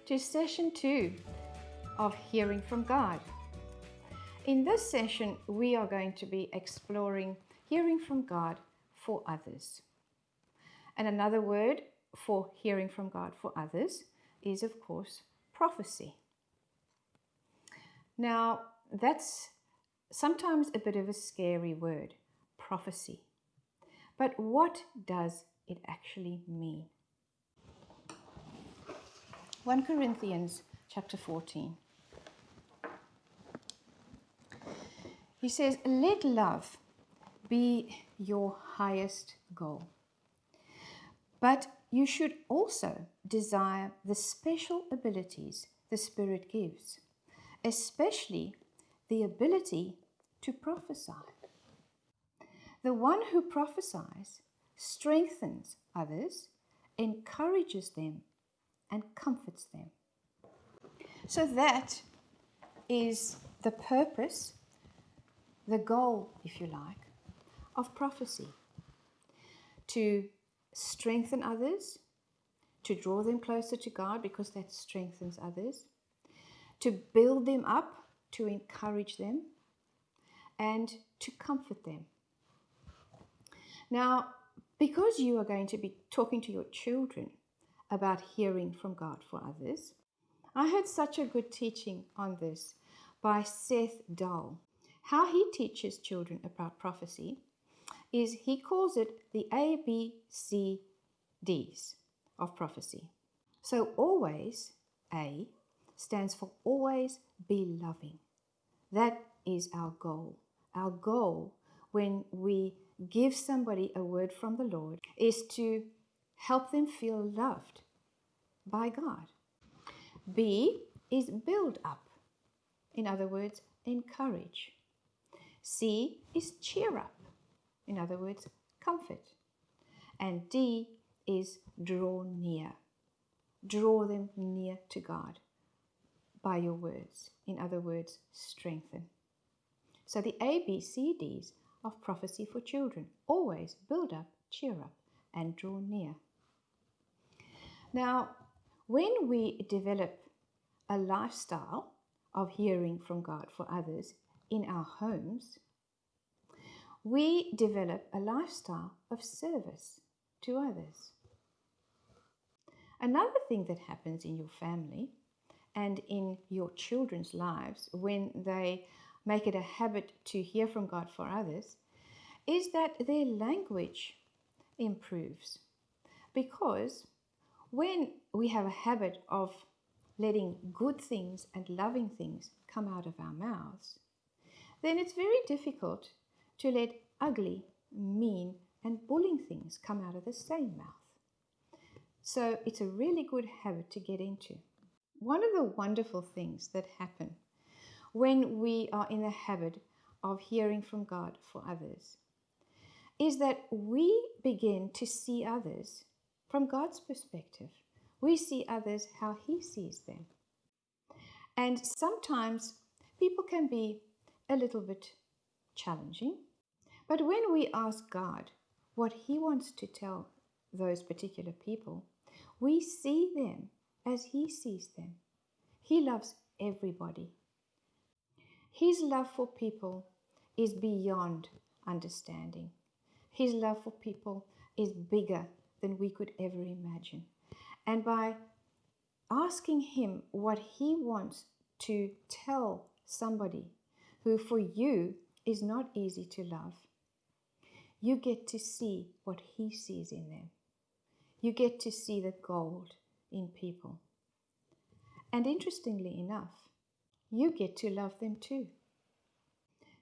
to session 2 of Hearing from God. In this session, we are going to be exploring hearing from God for others. And another word for hearing from God for others is, of course, prophecy. Now, that's sometimes a bit of a scary word, prophecy. But what does it actually mean? 1 Corinthians chapter 14. He says, let love be your highest goal. But you should also desire the special abilities the Spirit gives, especially the ability to prophesy. The one who prophesies strengthens others, encourages them, and comforts them. So that is the purpose, the goal, if you like, of prophecy. To strengthen others, to draw them closer to God because that strengthens others, to build them up, to encourage them, and to comfort them. Now, because you are going to be talking to your children about hearing from God for others, I heard such a good teaching on this by Seth Dahl. How he teaches children about prophecy is he calls it the ABCDs of prophecy. So always, A, stands for always be loving. That is our goal. Our goal when we give somebody a word from the Lord is to help them feel loved by God. B is build up. In other words, encourage. C is cheer up. In other words, comfort. And D is draw near. Draw them near to God by your words. In other words, strengthen. So the ABCDs of prophecy for children: always build up, cheer up, and draw near. Now, when we develop a lifestyle of hearing from God for others in our homes, we develop a lifestyle of service to others. Another thing that happens in your family and in your children's lives when they make it a habit to hear from God for others is that their language improves. Because when we have a habit of letting good things and loving things come out of our mouths, then it's very difficult to let ugly, mean, and bullying things come out of the same mouth. So it's a really good habit to get into. One of the wonderful things that happen when we are in the habit of hearing from God for others is that we begin to see others from God's perspective. We see others how He sees them. And sometimes people can be a little bit challenging, but when we ask God what He wants to tell those particular people, we see them as He sees them. He loves everybody. His love for people is beyond understanding. His love for people is bigger than we could ever imagine. And by asking Him what He wants to tell somebody who for you is not easy to love, you get to see what He sees in them. You get to see the gold in people. And interestingly enough, you get to love them too.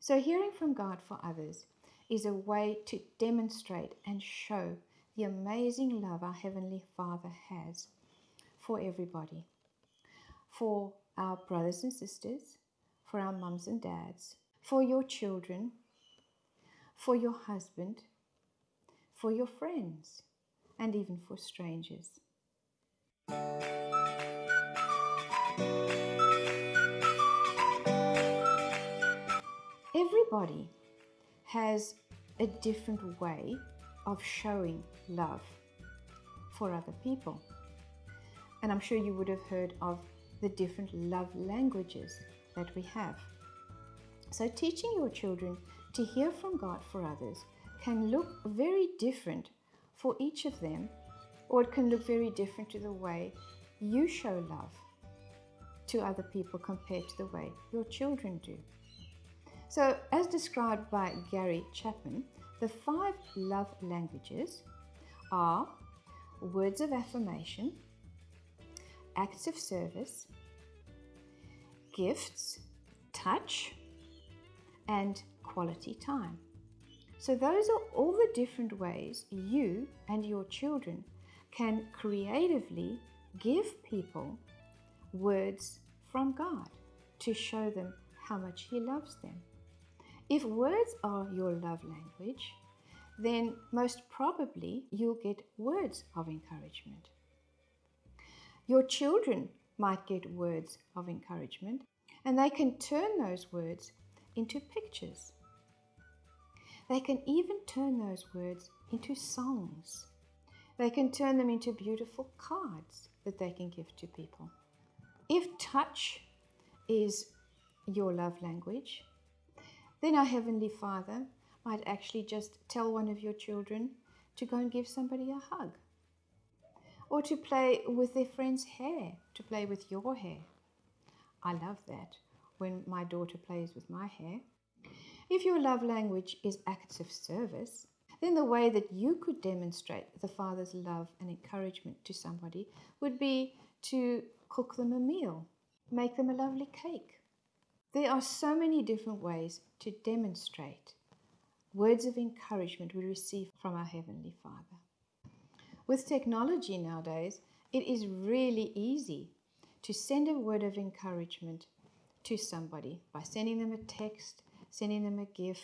So hearing from God for others is a way to demonstrate and show the amazing love our Heavenly Father has for everybody. For our brothers and sisters, for our mums and dads, for your children, for your husband, for your friends, and even for strangers. Everybody has a different way of showing love for other people. And I'm sure you would have heard of the different love languages that we have. So teaching your children to hear from God for others can look very different for each of them, or it can look very different to the way you show love to other people compared to the way your children do. So, as described by Gary Chapman, the 5 love languages are words of affirmation, acts of service, gifts, touch, and quality time. So those are all the different ways you and your children can creatively give people words from God to show them how much He loves them. If words are your love language, then most probably you'll get words of encouragement. Your children might get words of encouragement, and they can turn those words into pictures. They can even turn those words into songs. They can turn them into beautiful cards that they can give to people. If touch is your love language, then our Heavenly Father might actually just tell one of your children to go and give somebody a hug, or to play with their friend's hair, to play with your hair. I love that when my daughter plays with my hair. If your love language is acts of service, then the way that you could demonstrate the Father's love and encouragement to somebody would be to cook them a meal, make them a lovely cake. There are so many different ways to demonstrate words of encouragement we receive from our Heavenly Father. With technology nowadays, it is really easy to send a word of encouragement to somebody by sending them a text, sending them a GIF.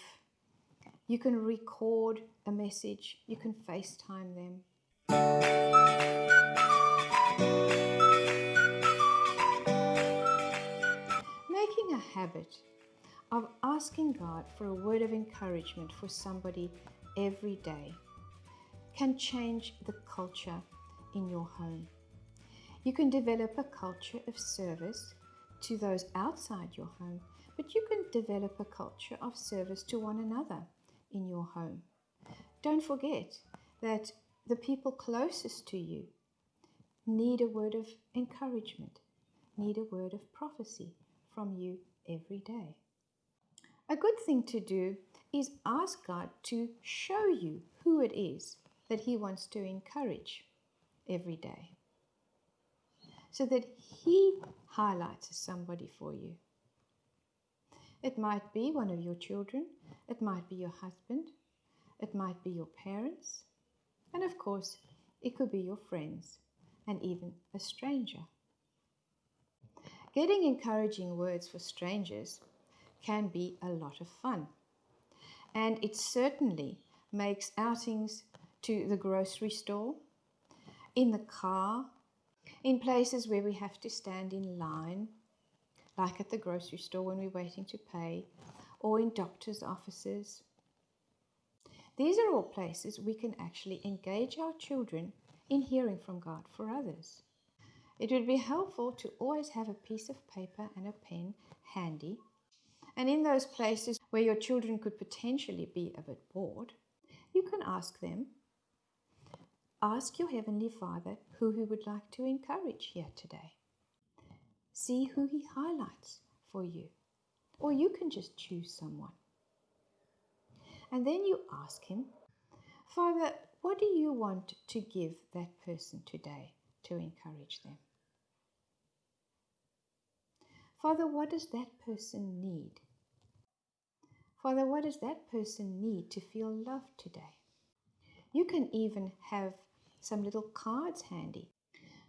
You can record a message, you can FaceTime them. Making a habit of asking God for a word of encouragement for somebody every day can change the culture in your home. You can develop a culture of service to those outside your home, but you can develop a culture of service to one another in your home. Don't forget that the people closest to you need a word of encouragement, need a word of prophecy from you every day. A good thing to do is ask God to show you who it is that He wants to encourage every day, so that He highlights somebody for you. It might be one of your children, it might be your husband, it might be your parents, and of course, it could be your friends and even a stranger. Getting encouraging words for strangers can be a lot of fun, and it certainly makes outings to the grocery store, in the car, in places where we have to stand in line, like at the grocery store when we're waiting to pay, or in doctors' offices. These are all places we can actually engage our children in hearing from God for others. It would be helpful to always have a piece of paper and a pen handy, and in those places where your children could potentially be a bit bored, you can ask them, ask your Heavenly Father who He would like to encourage here today. See who He highlights for you, or you can just choose someone. And then you ask Him, Father, what do you want to give that person today to encourage them? Father, what does that person need? Father, what does that person need to feel loved today? You can even have some little cards handy.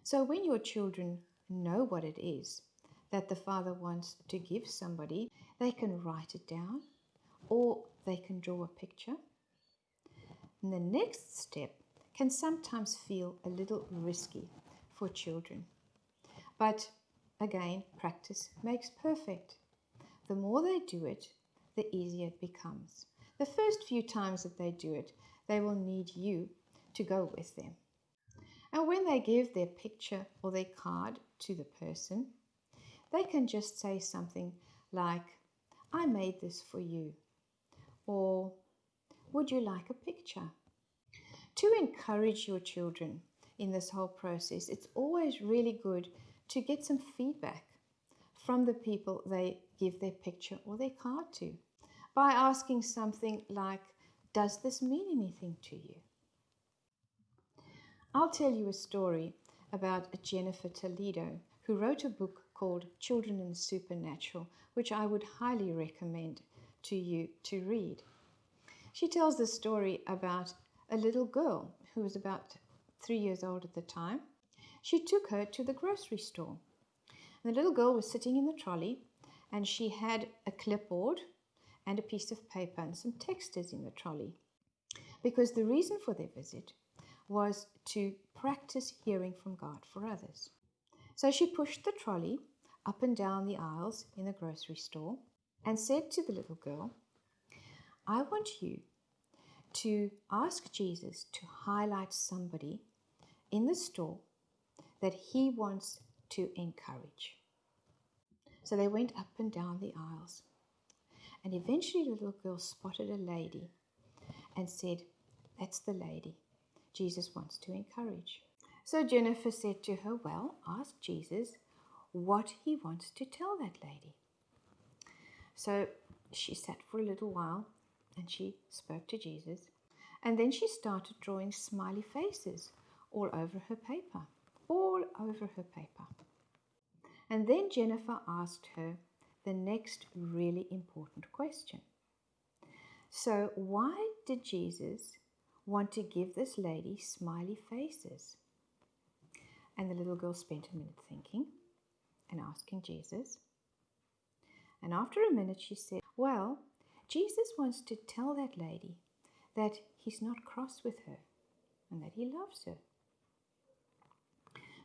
So when your children know what it is that the Father wants to give somebody, they can write it down or they can draw a picture. And the next step can sometimes feel a little risky for children. But again, practice makes perfect. The more they do it, the easier it becomes. The first few times that they do it, they will need you to go with them. And when they give their picture or their card to the person, they can just say something like, I made this for you, or would you like a picture? To encourage your children in this whole process, it's always really good to get some feedback from the people they give their picture or their card to by asking something like, does this mean anything to you? I'll tell you a story about Jennifer Toledo, who wrote a book called Children in the Supernatural, which I would highly recommend to you to read. She tells the story about a little girl who was about 3 years old at the time. She took her to the grocery store. The little girl was sitting in the trolley, and she had a clipboard and a piece of paper and some texters in the trolley, because the reason for their visit was to practice hearing from God for others. So she pushed the trolley up and down the aisles in the grocery store and said to the little girl, I want you to ask Jesus to highlight somebody in the store that he wants to encourage. So they went up and down the aisles. And eventually the little girl spotted a lady and said, that's the lady Jesus wants to encourage. So Jennifer said to her, well, ask Jesus what he wants to tell that lady. So she sat for a little while and she spoke to Jesus. And then she started drawing smiley faces all over her paper. And then Jennifer asked her the next really important question. So why did Jesus want to give this lady smiley faces? And the little girl spent a minute thinking and asking Jesus. And after a minute she said, well, Jesus wants to tell that lady that he's not cross with her and that he loves her.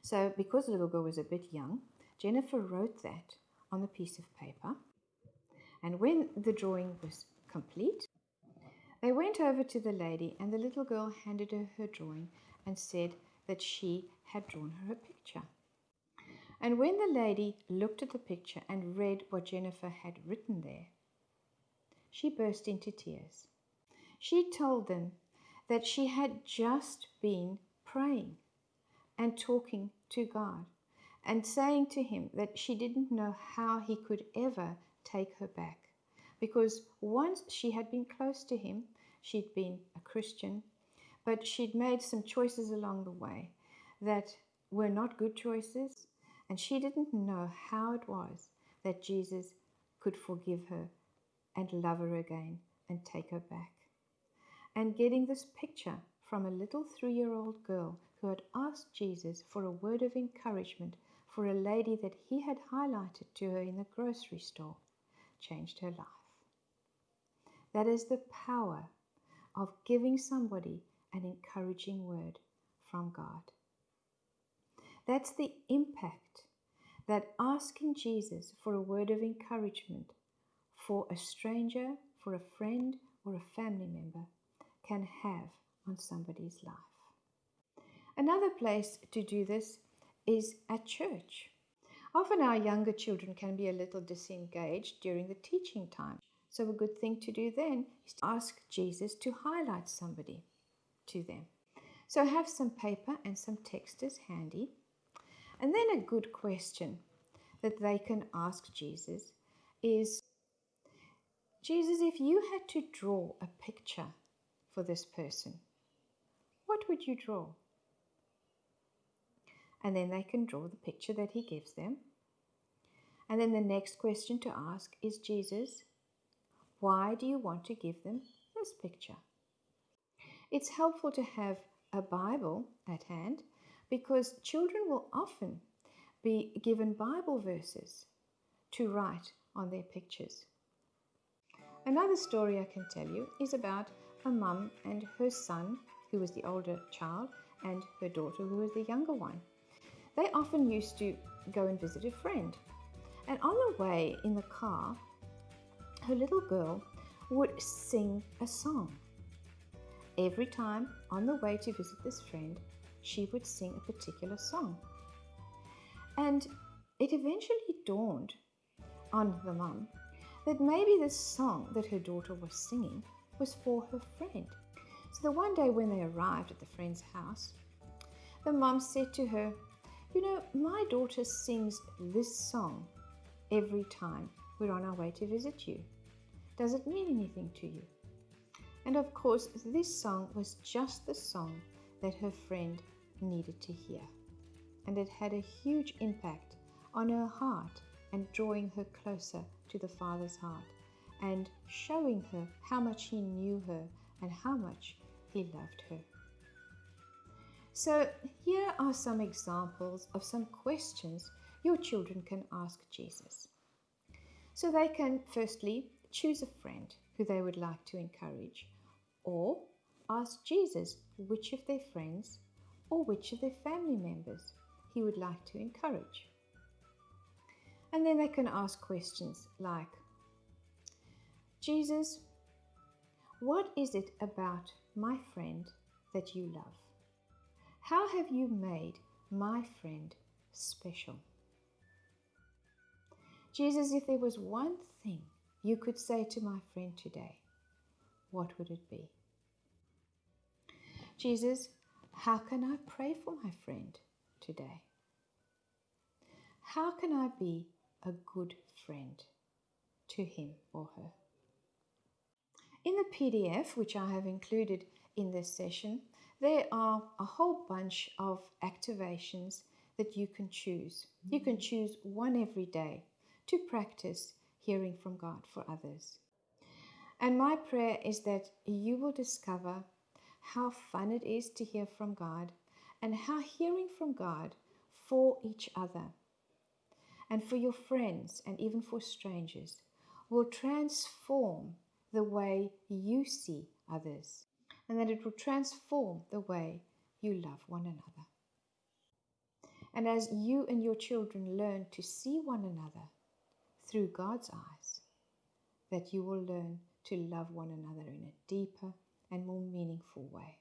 So because the little girl was a bit young, Jennifer wrote that on the piece of paper. And when the drawing was complete, they went over to the lady and the little girl handed her her drawing and said that she had drawn her a picture. And when the lady looked at the picture and read what Jennifer had written there, she burst into tears. She told them that she had just been praying and talking to God and saying to him that she didn't know how he could ever take her back. Because once she had been close to him, she'd been a Christian, but she'd made some choices along the way that were not good choices, and she didn't know how it was that Jesus could forgive her and love her again and take her back. And getting this picture from a little 3-year-old girl who had asked Jesus for a word of encouragement for a lady that he had highlighted to her in the grocery store changed her life. That is the power of giving somebody an encouraging word from God. That's the impact that asking Jesus for a word of encouragement for a stranger, for a friend, or a family member can have on somebody's life. Another place to do this is at church. Often our younger children can be a little disengaged during the teaching time. So a good thing to do then is to ask Jesus to highlight somebody to them. So have some paper and some texters handy. And then a good question that they can ask Jesus is, Jesus, if you had to draw a picture for this person, what would you draw? And then they can draw the picture that he gives them. And then the next question to ask is, Jesus, why do you want to give them this picture? It's helpful to have a Bible at hand because children will often be given Bible verses to write on their pictures. Another story I can tell you is about a mum and her son, who was the older child, and her daughter, who was the younger one. They often used to go and visit a friend. And on the way in the car, her little girl would sing a song. Every time on the way to visit this friend, she would sing a particular song. And it eventually dawned on the mum that maybe the song that her daughter was singing was for her friend. So the one day when they arrived at the friend's house, the mum said to her, "You know, my daughter sings this song every time we're on our way to visit you. Does it mean anything to you?" And of course, this song was just the song that her friend needed to hear. And it had a huge impact on her heart and drawing her closer to the Father's heart and showing her how much He knew her and how much He loved her. So here are some examples of some questions your children can ask Jesus. So they can firstly choose a friend who they would like to encourage, or ask Jesus which of their friends or which of their family members He would like to encourage. And then they can ask questions like, "Jesus, what is it about my friend that you love? How have you made my friend special? Jesus, if there was one thing you could say to my friend today, what would it be? Jesus, how can I pray for my friend today? How can I be a good friend to him or her?" In the PDF, which I have included in this session, there are a whole bunch of activations that you can choose. You can choose one every day to practice hearing from God for others. And my prayer is that you will discover how fun it is to hear from God and how hearing from God for each other and for your friends and even for strangers will transform the way you see others, and that it will transform the way you love one another. And as you and your children learn to see one another through God's eyes, that you will learn to love one another in a deeper and more meaningful way.